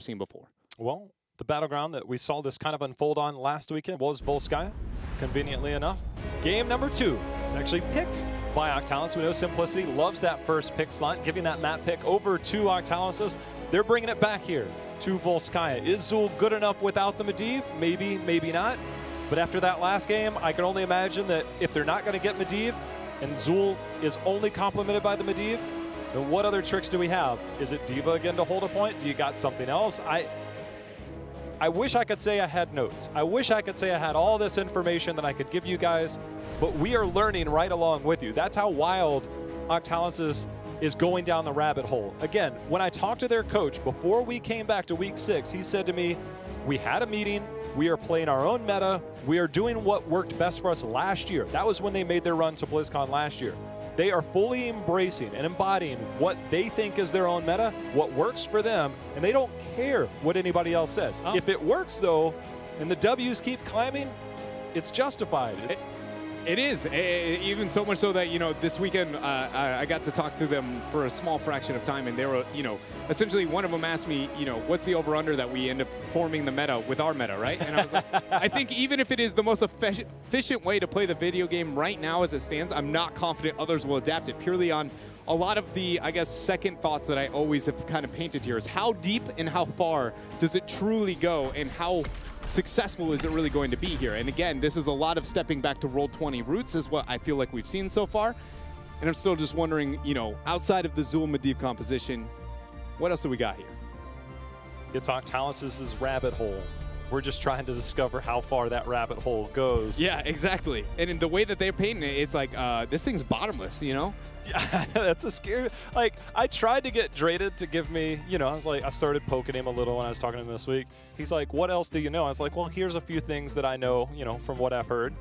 seen before. Well, the battleground that we saw this kind of unfold on last weekend was Volskaya, conveniently enough. Game number 2. It's actually picked by Octalysis. We know Simplicity loves that first pick slot, giving that map pick over to Octalysis. They're bringing it back here to Volskaya. Is Zul good enough without the Medivh? Maybe, maybe not. But after that last game, I can only imagine that if they're not going to get Medivh, and Zul is only complemented by the Medivh, then what other tricks do we have? Is it Diva again to hold a point? Do you got something else? I wish I could say I had notes. I wish I could say I had all this information that I could give you guys, but we are learning right along with you. That's how wild Octalysis is going down the rabbit hole. Again, when I talked to their coach before we came back to week 6, he said to me, we had a meeting, we are playing our own meta, we are doing what worked best for us last year. That was when they made their run to BlizzCon last year. They are fully embracing and embodying what they think is their own meta, what works for them, and they don't care what anybody else says. If it works, though, and the W's keep climbing, it's justified. It is, even so much so that, you know, this weekend I got to talk to them for a small fraction of time, and they were, you know, essentially one of them asked me, you know, what's the over-under that we end up forming the meta with our meta, right? And I was like, I think even if it is the most efficient way to play the video game right now as it stands, I'm not confident others will adapt it purely on a lot of the, I guess, second thoughts that I always have kind of painted here is how deep and how far does it truly go, and how successful is it really going to be here? And again, this is a lot of stepping back to Roll20 roots is what I feel like we've seen so far. And I'm still just wondering, you know, outside of the Zul Medivh composition, what else do we got here? It's Octalysis' rabbit hole. We're just trying to discover how far that rabbit hole goes. Yeah, exactly. And in the way that they're painting it, it's like, this thing's bottomless, you know? Yeah, that's a scary, like, I tried to get Draded to give me, you know, I started poking him a little when I was talking to him this week. He's like, what else do you know? I was like, well, here's a few things that I know, you know, from what I've heard.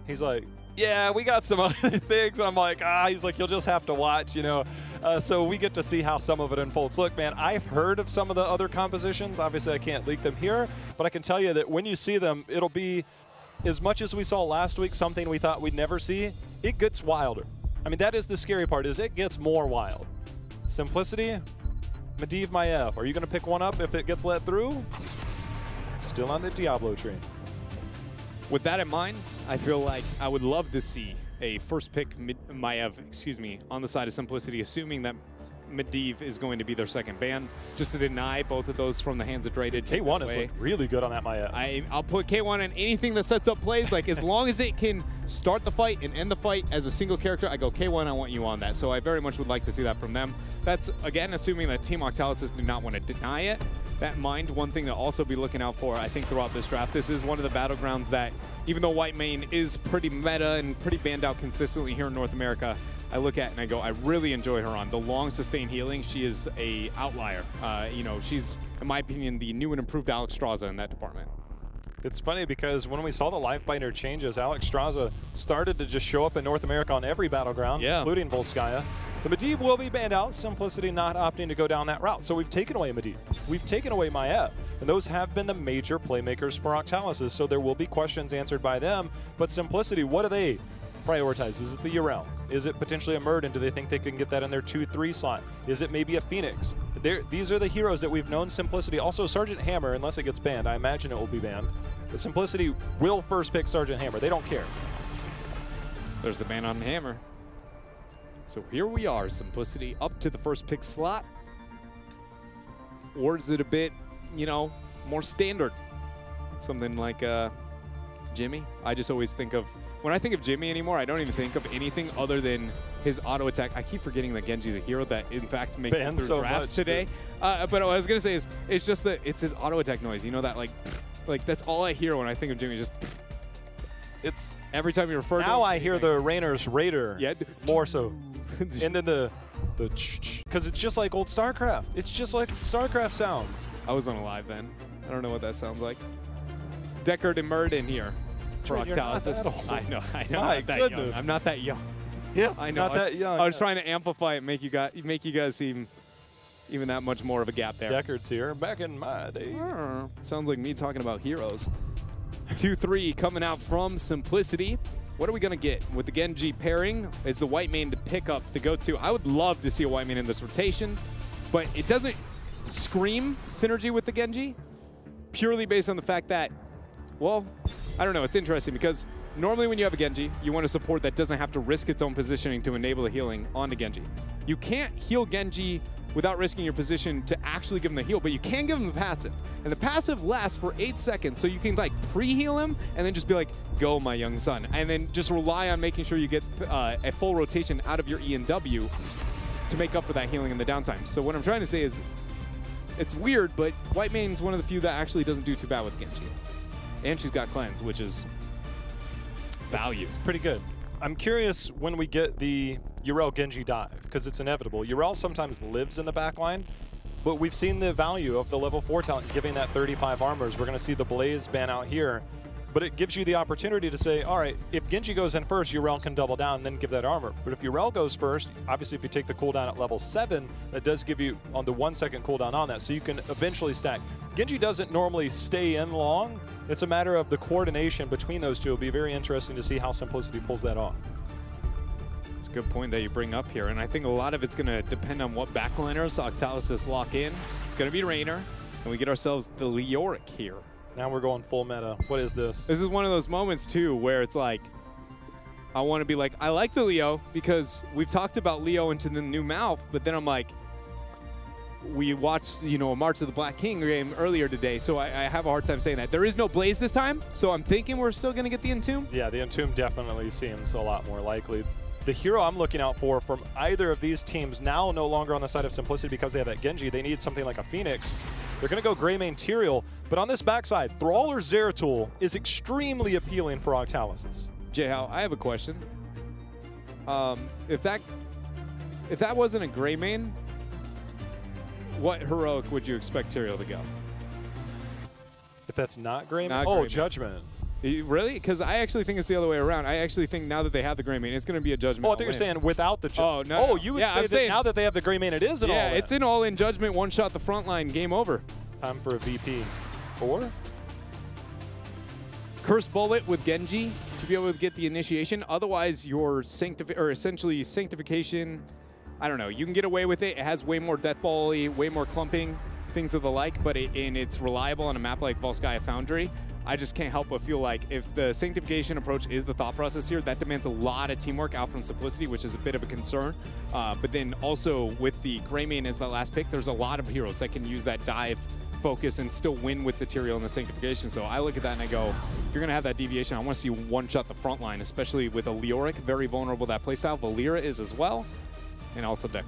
He's like, yeah, we got some other things. And I'm like, he's like, you'll just have to watch, you know. So we get to see how some of it unfolds. Look, man, I've heard of some of the other compositions. Obviously, I can't leak them here. But I can tell you that when you see them, it'll be, as much as we saw last week, something we thought we'd never see, it gets wilder. I mean, that is the scary part, is it gets more wild. Simplicity, Medivh Maiev. Are you going to pick one up if it gets let through? Still on the Diablo train. With that in mind, I feel like I would love to see a first pick Maiev, excuse me, on the side of Simplicity, assuming that Medivh is going to be their second ban, just to deny both of those from the hands of Draded. K1 has looked really good on that Maiev. I'll put K1 in anything that sets up plays. Like, as long as it can start the fight and end the fight as a single character, I go, K1, I want you on that. So I very much would like to see that from them. That's, again, assuming that Team Octalysis do not want to deny it. That in mind, one thing to also be looking out for, I think, throughout this draft, this is one of the battlegrounds that, even though White Mane is pretty meta and pretty banned out consistently here in North America, I look at and I go, I really enjoy her on. The long sustained healing, she is a outlier. You know, she's, in my opinion, the new and improved Alex Straza in that department. It's funny because when we saw the Lifebinder changes, Alex Straza started to just show up in North America on every battleground, including Volskaya. The Medivh will be banned out, Simplicity not opting to go down that route. So we've taken away Medivh. We've taken away Maiev. And those have been the major playmakers for Octalysis, so there will be questions answered by them. But Simplicity, what do they prioritize? Is it the Urel? Is it potentially a Murden? Do they think they can get that in their 2-3 slot? Is it maybe a Phoenix? These are the heroes that we've known Simplicity. Also, Sergeant Hammer, unless it gets banned, I imagine it will be banned. But Simplicity will first pick Sergeant Hammer. They don't care. There's the ban on Hammer. So here we are, Simplicity up to the first pick slot. Or is it a bit, you know, more standard? Something like Jimmy? I just always think of, when I think of Jimmy anymore, I don't even think of anything other than his auto attack. I keep forgetting that Genji's a hero that, in fact, makes it through drafts today. But what I was going to say is, it's just that it's his auto attack noise. You know, that like that's all I hear when I think of Jimmy. Just it's every time you refer to him. Now I hear the Rainer's Raider more so. And then the because it's just like old StarCraft. It's just like StarCraft sounds. I wasn't alive then. I don't know what that sounds like. Deckard and Murden here for Octalysis. I know. I'm not that young. I'm not that young. Yeah, I know. Not that young. I was trying to amplify it, make you guys seem even that much more of a gap there. Deckard's here. Back in my day. Sounds like me talking about heroes. 2-3 coming out from Simplicity. What are we going to get? With the Genji pairing, is the White Mane to pick up the go-to. I would love to see a White Mane in this rotation, but it doesn't scream synergy with the Genji, purely based on the fact that, well, I don't know, it's interesting because normally when you have a Genji, you want a support that doesn't have to risk its own positioning to enable a healing onto Genji. You can't heal Genji without risking your position to actually give him the heal, but you can give him the passive. And the passive lasts for 8 seconds, so you can like pre-heal him and then just be like, go my young son. And then just rely on making sure you get a full rotation out of your E and W to make up for that healing in the downtime. So what I'm trying to say is, it's weird, but White Main's one of the few that actually doesn't do too bad with Genji. And she's got cleanse, which is value. It's pretty good. I'm curious when we get the Yrel Genji dive, because it's inevitable. Yrel sometimes lives in the back line, but we've seen the value of the level 4 talent giving that 35 armors. We're going to see the Blaze ban out here, but it gives you the opportunity to say, all right, if Genji goes in first, Yrel can double down and then give that armor. But if Yrel goes first, obviously if you take the cooldown at level 7, that does give you on the 1 second cooldown on that, so you can eventually stack. Genji doesn't normally stay in long. It's a matter of the coordination between those two. It'll be very interesting to see how Simplicity pulls that off. It's a good point that you bring up here, and I think a lot of it's going to depend on what backliners Octalysis lock in. It's going to be Raynor, and we get ourselves the Leoric here. Now we're going full meta. What is this? This is one of those moments, too, where it's like, I want to be like, I like the Leo, because we've talked about Leo into the new mouth, but then I'm like, we watched, you know, a March of the Black King game earlier today, so I have a hard time saying that. There is no Blaze this time, so I'm thinking we're still going to get the Entomb. Yeah, the Entomb definitely seems a lot more likely. The hero I'm looking out for from either of these teams, now no longer on the side of Simplicity because they have that Genji, they need something like a Phoenix. They're going to go Greymane Tyrael, but on this backside, Thrall or Zeratul is extremely appealing for Octalysis. J-How, I have a question. If that wasn't a Greymane, what heroic would you expect Tyrael to go? If that's not Greymane? Not oh, Greymane. Judgment. Really? Because I actually think it's the other way around. I actually think now that they have the Greymane, it's going to be a Judgment. Oh, I think you're saying without the Judgment. Oh, no. Oh, you would say that now that they have the Greymane, it is an all-in. Yeah, it's an all-in Judgment, one-shot the front line, game over. Time for a VP. 4? Curse Bullet with Genji to be able to get the initiation. Otherwise, your essentially Sanctification, I don't know, you can get away with it. It has way more death ball-y, way more clumping, things of the like, but it's reliable on a map like Volskaya Foundry. I just can't help but feel like if the Sanctification approach is the thought process here, that demands a lot of teamwork out from Simplicity, which is a bit of a concern. But then also with the Greymane as that last pick, there's a lot of heroes that can use that dive focus and still win with the Tyrael and the Sanctification. So I look at that and I go, if you're going to have that deviation, I want to see one-shot the front line, especially with a Leoric, very vulnerable to that playstyle. Valeera is as well, and also Decker.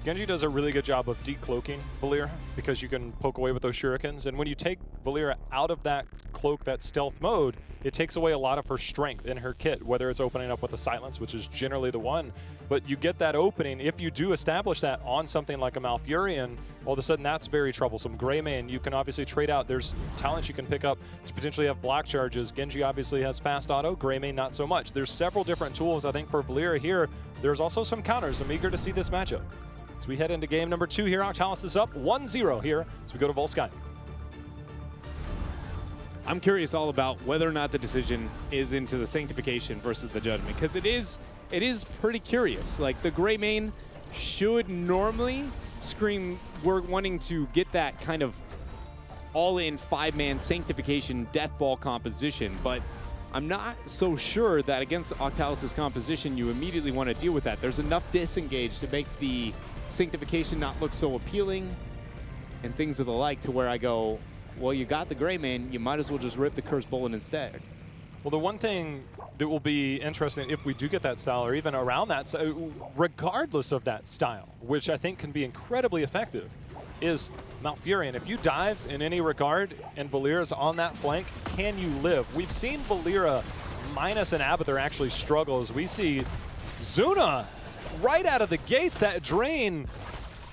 Genji does a really good job of decloaking Valeera because you can poke away with those shurikens. And when you take Valeera out of that cloak, that stealth mode, it takes away a lot of her strength in her kit, whether it's opening up with a silence, which is generally the one. But you get that opening, if you do establish that on something like a Malfurion, all of a sudden that's very troublesome. Greymane, you can obviously trade out. There's talents you can pick up to potentially have block charges. Genji obviously has fast auto, Greymane not so much. There's several different tools, I think, for Valeera here. There's also some counters. I'm eager to see this matchup. As we head into game number 2 here, Octalysis up 1-0 here as we go to Volskaya. I'm curious all about whether or not the decision is into the Sanctification versus the Judgment, because it is pretty curious. Like, the Greymane should normally scream, we're wanting to get that kind of all-in 5-man Sanctification death ball composition, but I'm not so sure that against Octalysis composition you immediately want to deal with that. There's enough disengage to make the Sanctification not look so appealing and things of the like to where I go, well, you got the Greymane, you might as well just rip the Curse Bullet instead. Well, the one thing that will be interesting if we do get that style, or even around that, regardless of that style, which I think can be incredibly effective, is Malfurion. If you dive in any regard and Valeera's on that flank, can you live? We've seen Valeera minus an Abathur actually struggle as we see Zuna right out of the gates, that drain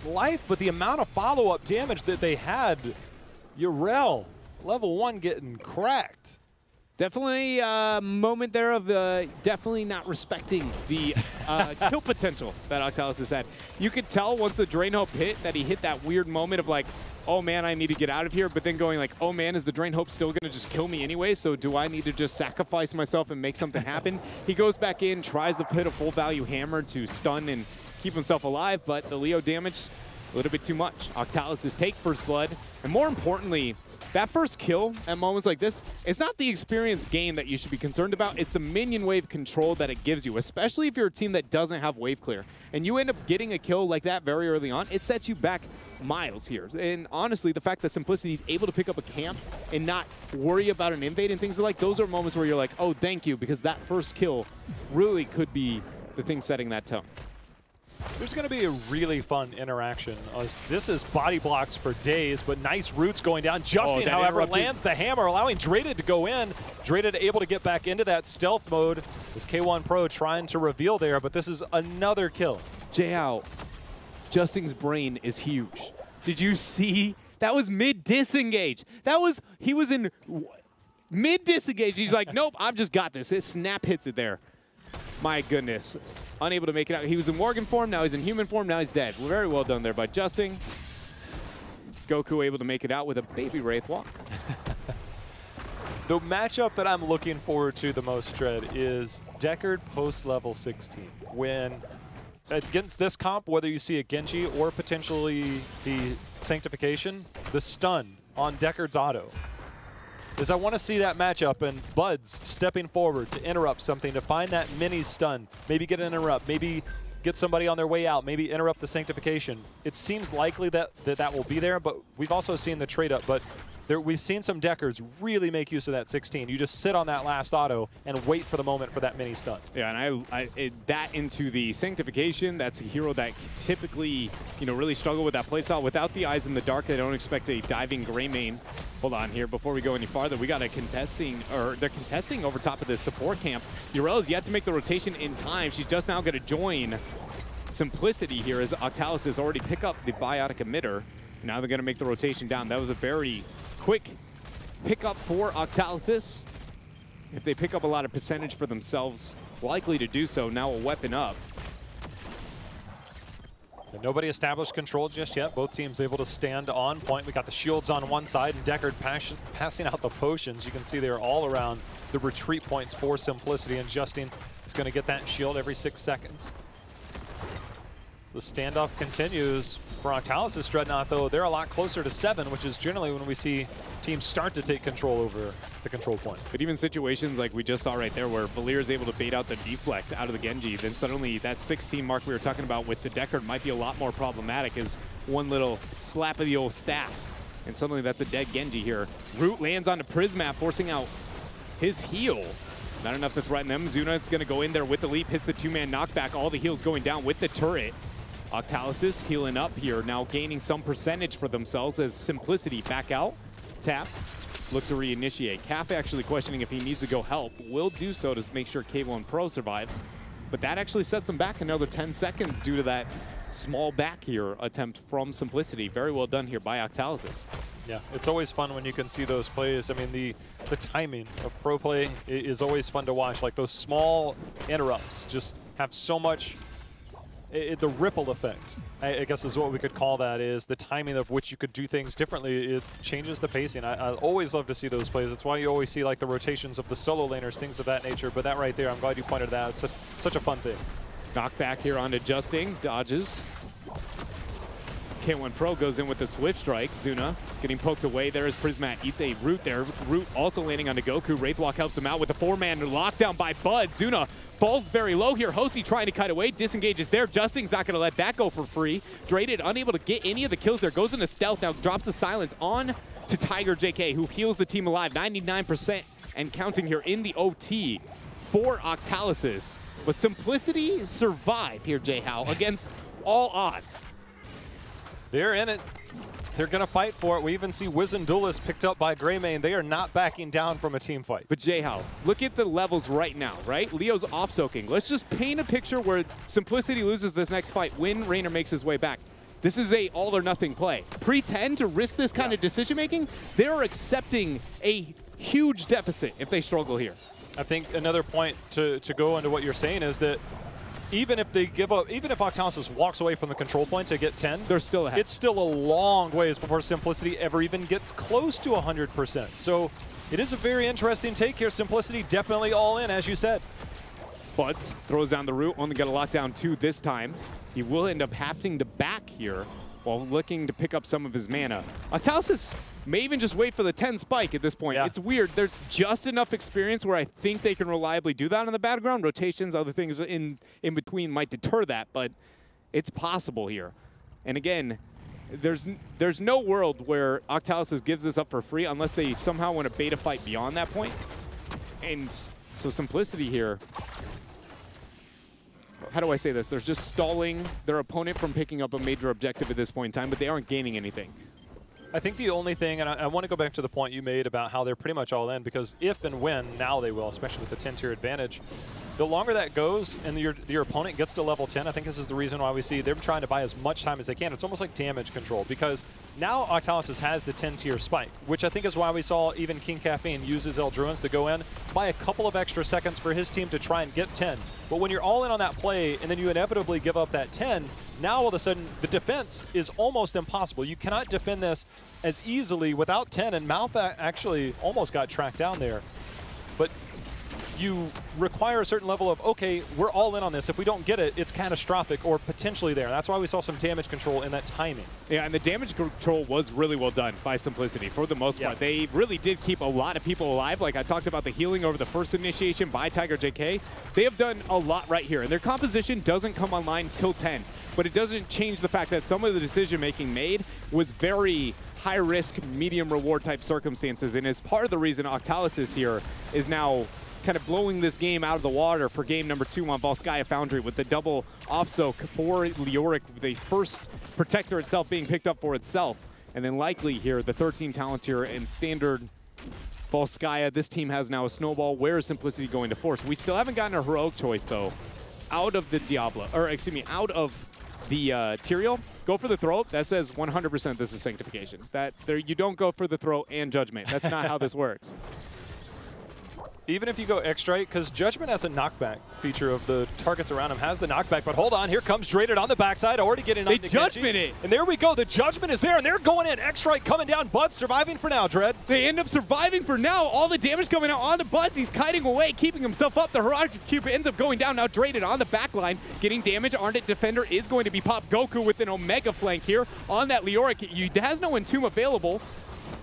life, but the amount of follow-up damage that they had, Yrel, level 1 getting cracked. Definitely a moment there of definitely not respecting the kill potential that Octalysis had. You could tell once the Drain Hope hit that he hit that weird moment of like, oh man, I need to get out of here, but then going like, oh man, is the Drain Hope still going to just kill me anyway, so do I need to just sacrifice myself and make something happen? He goes back in, tries to hit a full value hammer to stun and keep himself alive, but the Leo damage a little bit too much. Octalysis take first blood, and more importantly, that first kill at moments like this, it's not the experience gain that you should be concerned about, it's the minion wave control that it gives you, especially if you're a team that doesn't have wave clear. And you end up getting a kill like that very early on, it sets you back miles here. And honestly, the fact that Simplicity is able to pick up a camp and not worry about an invade and things like those are moments where you're like, oh, thank you, because that first kill really could be the thing setting that tone. There's going to be a really fun interaction. This is body blocks for days, but nice roots going down. Justin, however, lands the hammer, allowing Draded to go in. Draded able to get back into that stealth mode. Is K1 Pro trying to reveal there, but this is another kill. J-Out, Justin's brain is huge. Did you see? That was mid-disengage. He was in mid-disengage. He's like, nope, I've just got this. His snap hits it there. My goodness. Unable to make it out. He was in Morgan form, now he's in human form, now he's dead. Very well done there by Justin. Goku able to make it out with a baby Wraith walk. The matchup that I'm looking forward to the most, Dread, is Deckard post-level 16. When against this comp, whether you see a Genji or potentially the Sanctification, the stun on Deckard's auto. Is I want to see that matchup and Buds stepping forward to interrupt something, to find that mini stun, maybe get an interrupt, maybe get somebody on their way out, maybe interrupt the Sanctification. It seems likely that will be there, but we've also seen the trade up. But we've seen some Deckards really make use of that 16. You just sit on that last auto and wait for the moment for that mini stun. Yeah, and that into the Sanctification, that's a hero that typically, really struggle with that playstyle. Without the Eyes in the Dark, they don't expect a diving gray main. Hold on here, before we go any farther, we got they're contesting over top of this support camp. Urella's yet to make the rotation in time. She's just now going to join Simplicity here as Octalysis already pick up the biotic emitter. Now they're going to make the rotation down. That was a very quick pickup for Octalysis. If they pick up a lot of percentage for themselves, likely to do so. Now a weapon up. And nobody established control just yet. Both teams able to stand on point. We got the shields on one side and Deckard passing out the potions. You can see they're all around the retreat points for Simplicity, and Justin is going to get that shield every 6 seconds. The standoff continues for Octalysis. Dreadnought, though, they're a lot closer to 7, which is generally when we see teams start to take control over the control point. But even situations like we just saw right there where Valir is able to bait out the deflect out of the Genji, then suddenly that 16 mark we were talking about with the Deckard might be a lot more problematic as one little slap of the old staff. And suddenly that's a dead Genji here. Root lands onto Prismat, forcing out his heal. Not enough to threaten them. Zuna is going to go in there with the leap, hits the 2-man knockback. All the heals going down with the turret. Octalysis healing up here, now gaining some percentage for themselves as Simplicity back out. Tap, look to reinitiate. Cafe actually questioning if he needs to go help. Will do so to make sure K1 Pro survives. But that actually sets them back another 10 seconds due to that small back here attempt from Simplicity. Very well done here by Octalysis. Yeah, it's always fun when you can see those plays. I mean, the timing of pro play is always fun to watch. Like those small interrupts just have so much. The ripple effect, I guess is what we could call that, is the timing of which you could do things differently. It changes the pacing. I always love to see those plays. That's why you always see like the rotations of the solo laners, things of that nature. But that right there, I'm glad you pointed that out. It's such a fun thing. Knockback here onto Justin, dodges. K1 Pro goes in with the Swift Strike. Zuna getting poked away. There is Prismat, eats a Root there. Root also landing onto Goku. Wraithwalk helps him out with a 4-man lockdown by Bud. Zuna falls very low here. Hosey trying to kite away. Disengages there. Justin's not going to let that go for free. Draded unable to get any of the kills there. Goes into stealth now. Drops the silence on to Tiger JK, who heals the team alive. 99% and counting here in the OT for Octalysis. But Simplicity survive here, J-How, against all odds. They're in it. They're going to fight for it. We even see Wizen Duelist picked up by Greymane. They are not backing down from a team fight. But J-How, look at the levels right now, right? Leo's off-soaking. Let's just paint a picture where Simplicity loses this next fight when Raynor makes his way back. This is a all-or-nothing play. Pretend to risk this kind of decision-making, they're accepting a huge deficit if they struggle here. I think another point to go into what you're saying is that even if they give up, even if Octalysis walks away from the control point to get 10, they're still ahead. It's still a long ways before Simplicity ever even gets close to 100%. So it is a very interesting take here. Simplicity definitely all in, as you said. Buds throws down the Root, only got a lockdown 2 this time. He will end up having to back here while looking to pick up some of his mana. Octalysis may even just wait for the 10 spike at this point. Yeah. It's weird. There's just enough experience where I think they can reliably do that on the battleground. Rotations, other things in between might deter that, but it's possible here. And again, there's no world where Octalysis gives this up for free unless they somehow want to beta fight beyond that point. And so Simplicity here, how do I say this? They're just stalling their opponent from picking up a major objective at this point in time, but they aren't gaining anything. I think the only thing, and I want to go back to the point you made about how they're pretty much all in, because if and when, now they will, especially with the 10-tier advantage, the longer that goes and your opponent gets to level 10, I think this is the reason why we see them trying to buy as much time as they can. It's almost like damage control, because now Octalysis has the 10-tier spike, which I think is why we saw even King Caffeine use his Eldruins to go in, buy a couple of extra seconds for his team to try and get 10. But when you're all in on that play and then you inevitably give up that 10, now all of a sudden the defense is almost impossible. You cannot defend this as easily without 10, and Mouth actually almost got tracked down there. But you require a certain level of, okay, we're all in on this. If we don't get it, it's catastrophic or potentially there. That's why we saw some damage control in that timing. Yeah, and the damage control was really well done by Simplicity for the most part. They really did keep a lot of people alive. Like I talked about the healing over the first initiation by Tiger JK. They have done a lot right here, and their composition doesn't come online till 10. But it doesn't change the fact that some of the decision-making made was very high-risk, medium-reward type circumstances, and is part of the reason Octalysis here is now kind of blowing this game out of the water for game number 2 on Volskaya Foundry with the double off-soak for Leoric, the first protector itself being picked up for itself. And then likely here, the 13 talent tier and standard Volskaya. This team has now a snowball. Where is Simplicity going to force? We still haven't gotten a heroic choice, though, out of the Diablo, or excuse me, out of the Tyrael. Go for the throat. That says 100% this is Sanctification. That there, you don't go for the throat and Judgment. That's not how this works. Even if you go X-Strike, because Judgment has a knockback feature of the targets around him, has the knockback, but hold on, here comes Draded on the backside, already getting on the Judgment it. And there we go, the Judgment is there, and they're going in. X-Strike coming down, Bud surviving for now, Dread. They end up surviving for now. All the damage coming out on the Buds. He's kiting away, keeping himself up. The Heroic Cube ends up going down. Now Draded on the back line, getting damage. Arnett Defender is going to be popped. Goku with an Omega flank here on that Leoric. He has no Entomb available.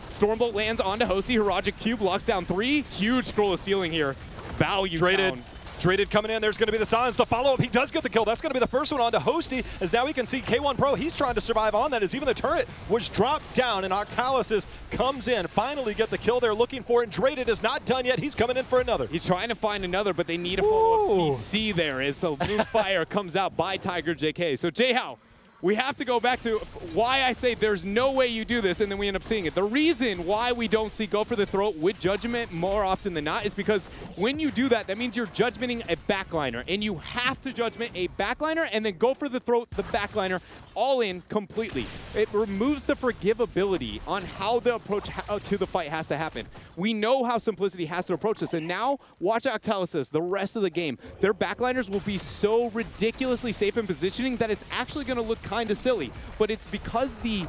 Stormbolt lands onto Hosty. Heroic Cube locks down 3. Huge scroll of ceiling here. Value down. Draded coming in. There's going to be the silence. The follow-up. He does get the kill. That's going to be the first one onto Hosty, as now we can see K1 Pro. He's trying to survive on that, as even the turret was dropped down, and Octalysis comes in. Finally get the kill they're looking for, and Draded is not done yet. He's coming in for another. He's trying to find another, but they need a follow-up CC there as the Moonfire comes out by Tiger JK. So, J-How, we have to go back to why I say there's no way you do this, and then we end up seeing it. The reason why we don't see go for the throat with Judgment more often than not is because when you do that, that means you're Judgmenting a backliner, and you have to Judgment a backliner and then go for the throat, the backliner, all in completely. It removes the forgivability on how the approach to the fight has to happen. We know how Simplicity has to approach this, and now watch Octalysis the rest of the game. Their backliners will be so ridiculously safe in positioning that it's actually going to look kind of silly, but it's because the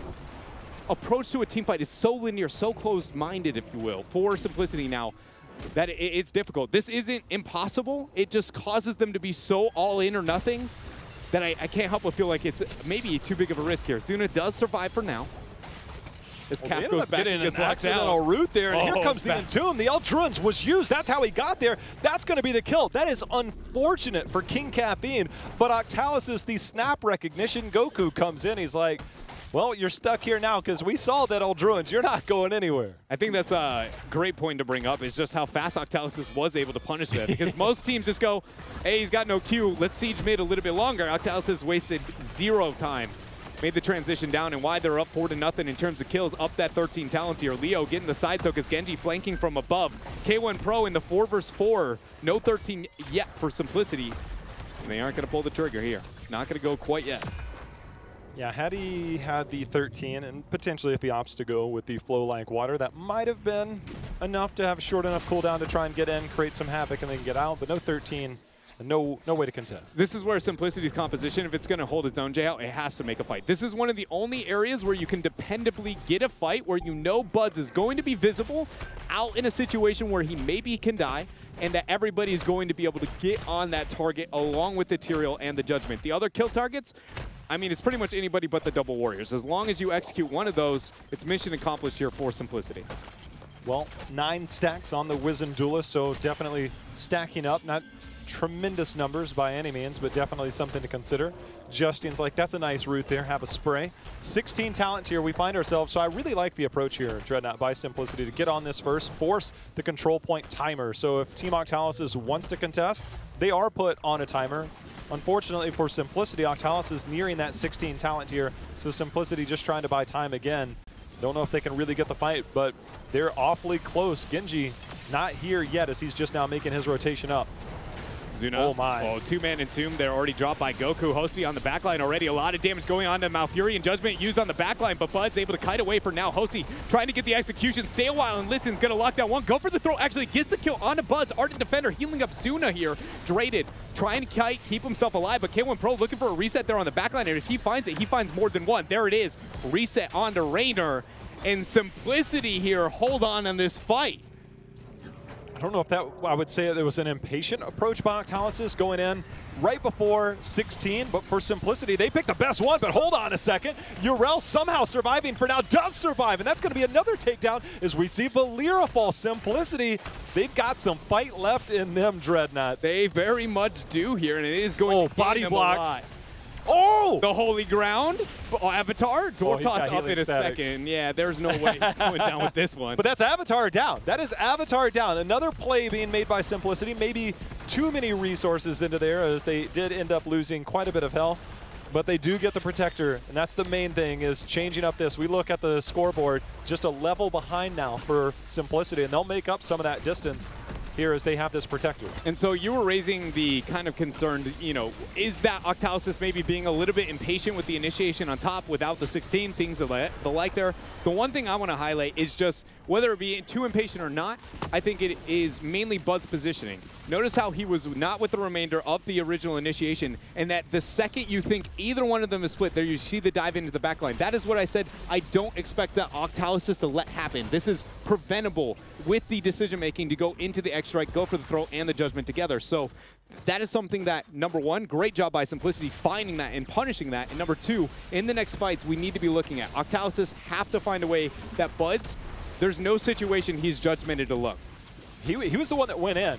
approach to a team fight is so linear, so close-minded, if you will, for Simplicity now, that it's difficult. This isn't impossible. It just causes them to be so all in or nothing that I can't help but feel like it's maybe too big of a risk here. Zuna does survive for now. As Cap goes back and gets locked out. Route there, and here comes the Entomb. The Eldruins was used. That's how he got there. That's going to be the kill. That is unfortunate for King Caffeine, but Octalysis, the snap recognition, Goku comes in. He's like, well, you're stuck here now because we saw that Eldruins. You're not going anywhere. I think that's a great point to bring up, is just how fast Octalysis was able to punish that. Because most teams just go, hey, he's got no Q. Let's siege mid a little bit longer. Octalysis wasted 0 time. Made the transition down, and why they're up 4-0 in terms of kills, up that 13 talents here. Leo getting the side soak as Genji flanking from above. K1 Pro in the 4 versus 4. No 13 yet for Simplicity. And they aren't going to pull the trigger here. Not going to go quite yet. Yeah, had he had the 13, and potentially if he opts to go with the flow like water, that might have been enough to have a short enough cooldown to try and get in, create some havoc, and then get out. But no 13. No way to contest. This is where Simplicity's composition, if it's going to hold its own, JL, it has to make a fight. This is one of the only areas where you can dependably get a fight where you know Buds is going to be visible out in a situation where he maybe can die, and that everybody is going to be able to get on that target along with the Tyrael and the Judgment. The other kill targets, I mean, it's pretty much anybody but the double warriors. As long as you execute one of those, it's mission accomplished here for Simplicity. Well, 9 stacks on the Wizened Duelist, so definitely stacking up. Not tremendous numbers by any means, but definitely something to consider. Justine's like, that's a nice route there, have a spray. 16 talent tier we find ourselves, so I really like the approach here, Dreadnought, by Simplicity, to get on this first, force the control point timer. So if Team Octalysis wants to contest, they are put on a timer. Unfortunately for Simplicity, Octalysis is nearing that 16 talent tier, so Simplicity just trying to buy time again. Don't know if they can really get the fight, but they're awfully close. Genji not here yet as he's just now making his rotation up. Zuna. Oh my. Oh, two-man entomb. They're already dropped by Goku. Hosty on the backline already. A lot of damage going on to Malfurion. Judgment used on the backline, but Bud's able to kite away for now. Hosty trying to get the execution. Stay a while and listens. Gonna lock down one. Go for the throw. Actually gets the kill onto Bud's. Ardent Defender healing up Zuna here. Draded. Trying to kite, keep himself alive, but K1 Pro looking for a reset there on the backline. And if he finds it, he finds more than one. There it is. Reset onto Raynor. And Simplicity here hold on this fight. I don't know if that, I would say there was an impatient approach by Octalysis going in right before 16, but for Simplicity, they picked the best one, but hold on a second. Urel somehow surviving for now, does survive, and that's going to be another takedown as we see Valera fall. Simplicity, they've got some fight left in them, Dreadnought. They very much do here, and it is going to body them blocks. a lot. Oh! The holy ground. Oh, Avatar. Door toss up in a second. Yeah, there's no way he's going down with this one. But that's Avatar down. That is Avatar down. Another play being made by Simplicity. Maybe too many resources into there as they did end up losing quite a bit of health. But they do get the protector, and that's the main thing, is changing up this. We look at the scoreboard, just a level behind now for Simplicity, and they'll make up some of that distance here as they have this protector. And so you were raising the kind of concern, you know, is that Octalysis maybe being a little bit impatient with the initiation on top without the 16, things of the like there. The one thing I want to highlight is just whether it be too impatient or not, I think it is mainly Bud's positioning. Notice how he was not with the remainder of the original initiation, and that the second you think either one of them is split, there you see the dive into the backline. That is what I said. I don't expect that Octalysis to let happen. This is preventable with the decision-making to go into the X-Strike, go for the throw and the Judgment together. So that is something that, number one, great job by Simplicity finding that and punishing that. And number two, in the next fights, we need to be looking at Octalysis have to find a way that Bud's, there's no situation he's judgmented alone. He was the one that went in.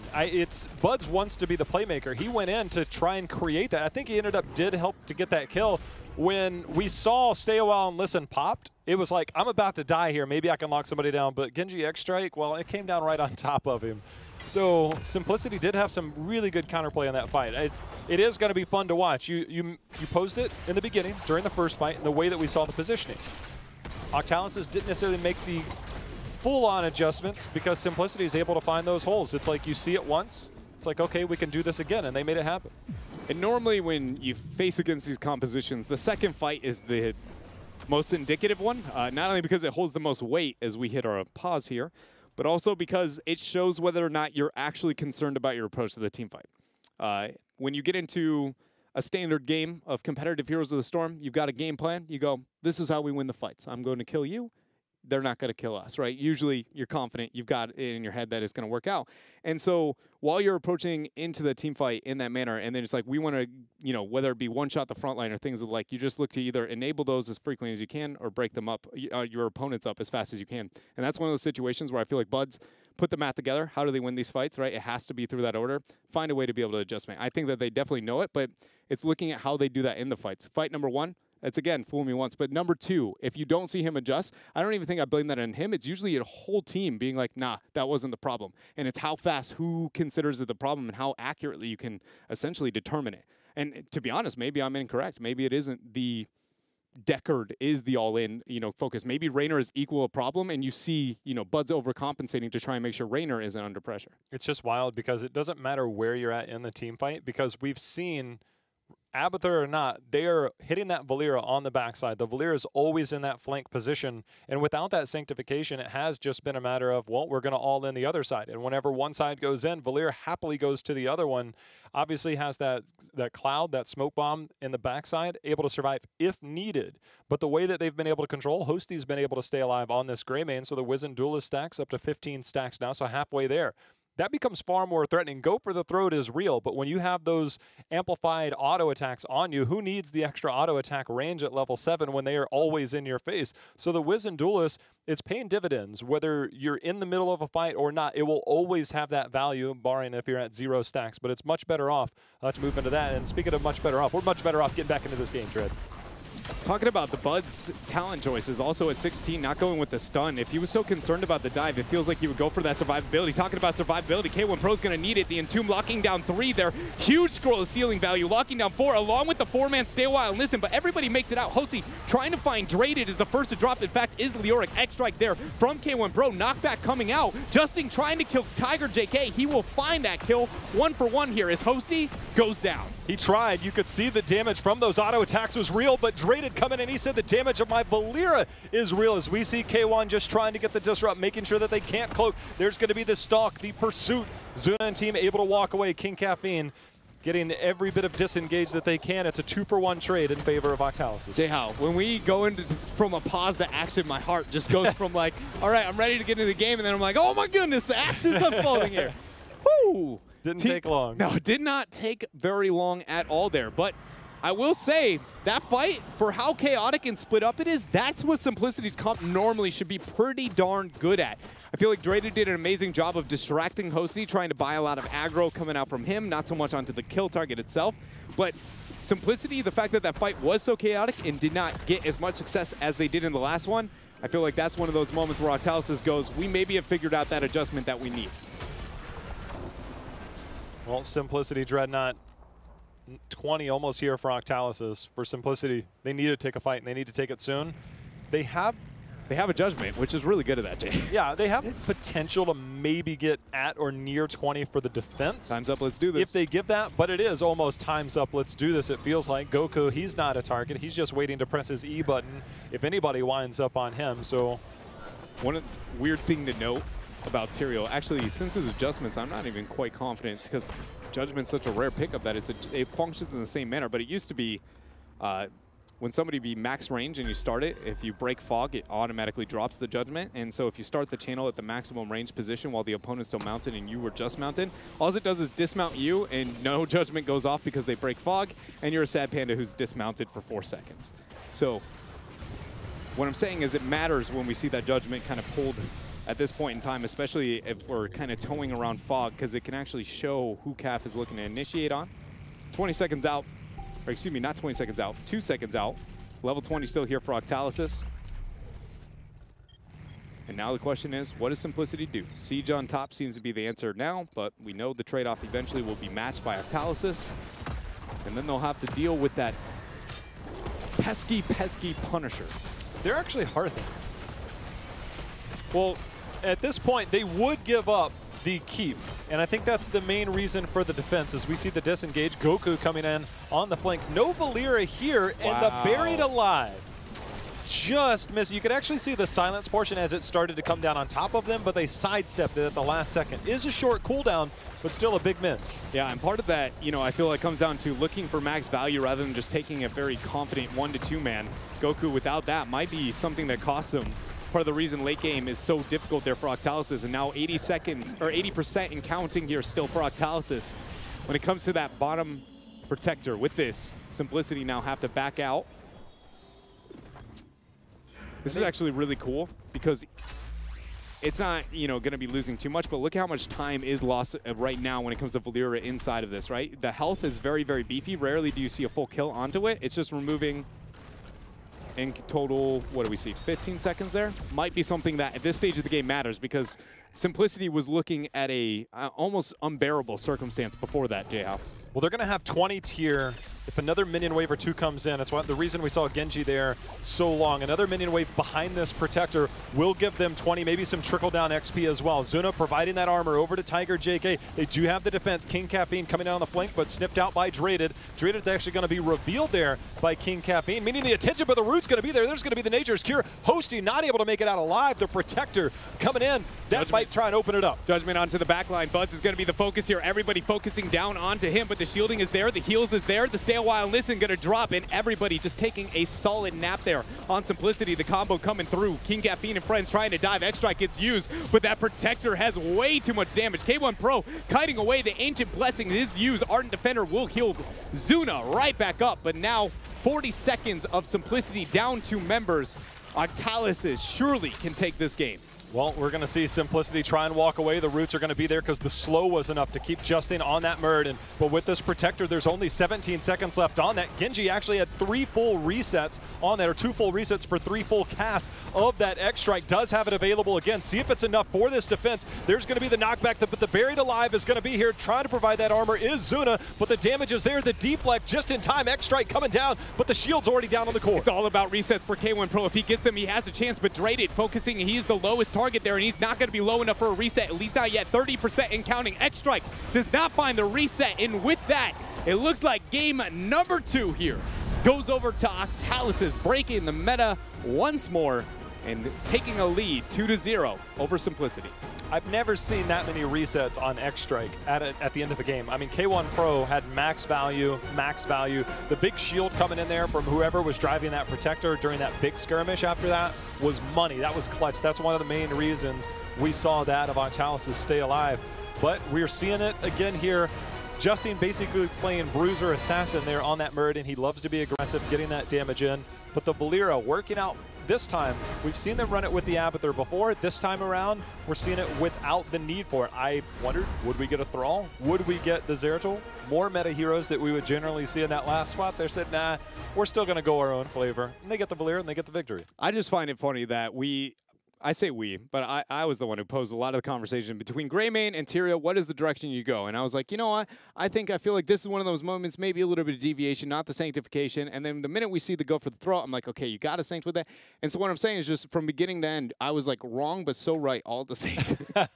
Bud's wants to be the playmaker. He went in to try and create that. I think he did help to get that kill. When we saw Stay a While and Listen popped, it was like, I'm about to die here. Maybe I can lock somebody down. But Genji X-Strike, well, it came down right on top of him. So Simplicity did have some really good counterplay in that fight. It is going to be fun to watch. You posed it in the beginning during the first fight in the way that we saw the positioning. Octalysis didn't necessarily make the full-on adjustments because Simplicity is able to find those holes. It's like you see it once, it's like, okay, we can do this again, and they made it happen. And normally when you face against these compositions, the second fight is the most indicative one, not only because it holds the most weight as we hit our pause here, but also because it shows whether or not you're actually concerned about your approach to the team fight. When you get into a standard game of competitive Heroes of the Storm, you've got a game plan. You go, this is how we win the fights. I'm going to kill you. They're not going to kill us, right? Usually you're confident, you've got it in your head that it's going to work out. And so while you're approaching into the team fight in that manner, and then it's like we want to, you know, whether it be one-shot the front line or things like, you just look to either enable those as frequently as you can or break them up, your opponents up as fast as you can. And that's one of those situations where I feel like Bud's put the math together. How do they win these fights, right? It has to be through that order. Find a way to be able to adjust. I think that they definitely know it, but it's looking at how they do that in the fights. Fight number one, it's, again, fool me once. But number two, if you don't see him adjust, I don't even think I blame that on him. It's usually a whole team being like, nah, that wasn't the problem. And it's how fast, who considers it the problem, and how accurately you can essentially determine it. And to be honest, maybe I'm incorrect. Maybe it isn't the Deckard is the all-in, you know, focus. Maybe Raynor is equal a problem, and you see, you know, Bud's overcompensating to try and make sure Raynor isn't under pressure. It's just wild because it doesn't matter where you're at in the team fight, because we've seen Abathur or not, they are hitting that Valera on the backside. The Valera is always in that flank position, and without that sanctification, it has just been a matter of, well, we're going to all in the other side. And whenever one side goes in, Valera happily goes to the other one. Obviously has that cloud, that smoke bomb in the backside, able to survive if needed. But the way that they've been able to control, Hosty's been able to stay alive on this Greymane, so the Wizened Duelist stacks up to 15 stacks now, so halfway there. that becomes far more threatening. Go for the throat is real, but when you have those amplified auto attacks on you, who needs the extra auto attack range at level 7 when they are always in your face? So the Wiz and Duelist, it's paying dividends. Whether you're in the middle of a fight or not, it will always have that value, barring if you're at 0 stacks. But it's much better off to move into that. And speaking of much better off, we're much better off getting back into this game, Tread. Talking about the Bud's talent choices, also at 16, not going with the stun. If he was so concerned about the dive, it feels like he would go for that survivability. Talking about survivability, K1 Pro's going to need it. The Entomb locking down 3 there. Huge scroll of ceiling value, locking down 4, along with the 4-man stay a while and listen, but everybody makes it out. Hosey trying to find Draded is the first to drop. In fact, is Leoric. X-Strike there from K1 Pro. Knockback coming out. Justin trying to kill Tiger JK. He will find that kill. 1 for 1 here as Hosey goes down. He tried. You could see the damage from those auto attacks was real, but Draded coming in, he said the damage of my Valera is real, as we see K1 just trying to get the disrupt, making sure that they can't cloak. There's going to be the stalk, the pursuit. Zuna and team able to walk away. King Caffeine getting every bit of disengage that they can. It's a 2-for-1 trade in favor of Octalysis. Jay-How, when we go into from a pause to action, my heart just goes from like, all right, I'm ready to get into the game, and then I'm like, oh my goodness, the action's unfolding here. Woo! Didn't take long. No, it did not take very long at all there. But I will say, that fight, for how chaotic and split up it is, that's what Simplicity's comp normally should be pretty darn good at. I feel like Draded did an amazing job of distracting Hosey, trying to buy a lot of aggro coming out from him, not so much onto the kill target itself. But Simplicity, the fact that that fight was so chaotic and did not get as much success as they did in the last one, I feel like that's one of those moments where Octalysis goes, we maybe have figured out that adjustment that we need. Well, Simplicity Dreadnought, 20 almost here for Octalysis. For Simplicity, they need to take a fight, and they need to take it soon. They have a judgment, which is really good at that, Jay. Yeah, they have potential to maybe get at or near 20 for the defense. Time's up, let's do this. If they give that, but it is almost time's up, let's do this. It feels like Goku, he's not a target. He's just waiting to press his E button if anybody winds up on him. So one weird thing to note about Tyrael, actually, since his adjustments, I'm not even quite confident because Judgment's such a rare pickup that it functions in the same manner, but it used to be when somebody be max range and you start it, if you break fog, it automatically drops the Judgment. And so if you start the channel at the maximum range position while the opponent's still mounted and you were just mounted, all it does is dismount you and no Judgment goes off because they break fog, and you're a sad panda who's dismounted for 4 seconds. So what I'm saying is it matters when we see that Judgment kind of pulled at this point in time, especially if we're kind of towing around fog, because it can actually show who CAF is looking to initiate on. 20 seconds out, or excuse me, not 20 seconds out, 2 seconds out. Level 20 still here for Octalysis. And now the question is, what does Simplicity do? Siege on top seems to be the answer now, but we know the trade-off eventually will be matched by Octalysis. And then they'll have to deal with that pesky, pesky Punisher. they're actually hard. Well, at this point, they would give up the keep. And I think that's the main reason for the defense, as we see the disengage. Goku coming in on the flank. No Valera here, and the buried alive just missed. You could actually see the silence portion as it started to come down on top of them, but they sidestepped it at the last second. Is a short cooldown, but still a big miss. Yeah, and part of that, you know, I feel like comes down to looking for max value rather than just taking a very confident 1-2 man. Goku without that might be something that costs him. Part of the reason late game is so difficult there for Octalysis, and now 80 seconds, or 80% in counting here still for Octalysis. When it comes to that bottom protector with this, Simplicity now have to back out. This is actually really cool because it's not, you know, going to be losing too much, but look how much time is lost right now when it comes to Valera inside of this, right? The health is very, very beefy. Rarely do you see a full kill onto it. It's just removing in total, what do we see, 15 seconds there? Might be something that at this stage of the game matters because Simplicity was looking at a almost unbearable circumstance before that, J-How. Well, they're going to have 20 tier if another minion wave or two comes in. That's why the reason we saw Genji there so long. Another minion wave behind this protector will give them 20, maybe some trickle-down XP as well. Zuna providing that armor over to Tiger JK. They do have the defense. King Caffeine coming down on the flank, but snipped out by Draded. Draded's actually going to be revealed there by King Caffeine, meaning the attention, but the root's going to be there. There's going to be the Nature's Cure. Hosty not able to make it out alive. The protector coming in. That might try and open it up. Judgment onto the back line. Buds is going to be the focus here. Everybody focusing down onto him, but the shielding is there. The heals is there. The stay a while. Listen, gonna drop, and everybody just taking a solid nap there on Simplicity. The combo coming through. King Caffeine and friends trying to dive. X-Strike gets used, but that Protector has way too much damage. K1 Pro kiting away. The Ancient Blessing is used. Ardent Defender will heal Zuna right back up, but now 40 seconds of Simplicity down 2 members. Octalysis surely can take this game. Well, we're going to see Simplicity try and walk away. The roots are going to be there because the slow was enough to keep Justin on that Murd. But with this Protector, there's only 17 seconds left on that. Genji actually had 3 full resets on that, or 2 full resets for 3 full casts of that X-Strike. Does have it available again. See if it's enough for this defense. There's going to be the knockback, but the Buried Alive is going to be here. Trying to provide that armor is Zuna, but the damage is there. The deflect just in time. X-Strike coming down, but the shield's already down on the core. It's all about resets for K1 Pro. If he gets them, he has a chance, but Dreaded focusing, he's the lowest target there, and he's not going to be low enough for a reset, at least not yet. 30% and counting. X-Strike does not find the reset, and with that, it looks like game number 2 here goes over to Octalysis, breaking the meta once more and taking a lead 2-0 over Simplicity. I've never seen that many resets on X-Strike at the end of the game. I mean, K1 Pro had max value. The big shield coming in there from whoever was driving that Protector during that big skirmish after that was money. That was clutch. That's one of the main reasons we saw that of Octalysis stay alive. But we're seeing it again here. Justin basically playing Bruiser Assassin there on that Murd, and he loves to be aggressive, getting that damage in. But the Valera working out this time. We've seen them run it with the Abathur before. This time around, we're seeing it without the need for it. I wondered, would we get a Thrall? Would we get the Zeratul? More meta heroes that we would generally see in that last spot. They said, nah, we're still going to go our own flavor. And they get the Valera and they get the victory. I just find it funny that I say we, but I was the one who posed a lot of the conversation between Greymane and Tyrael. What is the direction you go? And I was like, you know what? I feel like this is one of those moments, maybe a little bit of deviation, not the sanctification. And then the minute we see the go for the throw, I'm like, okay, you got to sanct with that. And so what I'm saying is just from beginning to end, I was like wrong, but so right all at the same time.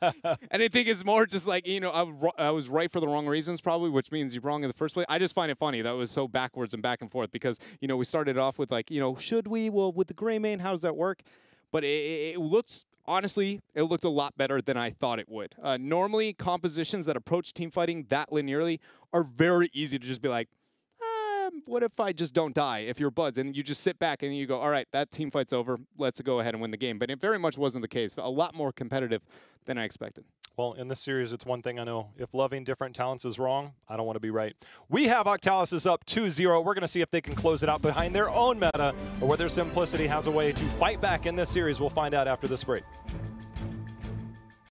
And I think it's more just like, you know, I was right for the wrong reasons probably, which means you're wrong in the first place. I just find it funny that it was so backwards and back and forth because, you know, we started off with like, you know, should we? Well, with the Greymane, how does that work? But it looks... Honestly, it looked a lot better than I thought it would. Normally, compositions that approach teamfighting that linearly are very easy to just be like, what if I just don't die if you're buds? And you just sit back and you go, all right, that team fight's over. Let's go ahead and win the game. But it very much wasn't the case. A lot more competitive than I expected. Well, in this series, it's one thing I know. If loving different talents is wrong, I don't want to be right. We have Octalysis up 2-0. We're going to see if they can close it out behind their own meta or whether Simplicity has a way to fight back in this series. We'll find out after this break.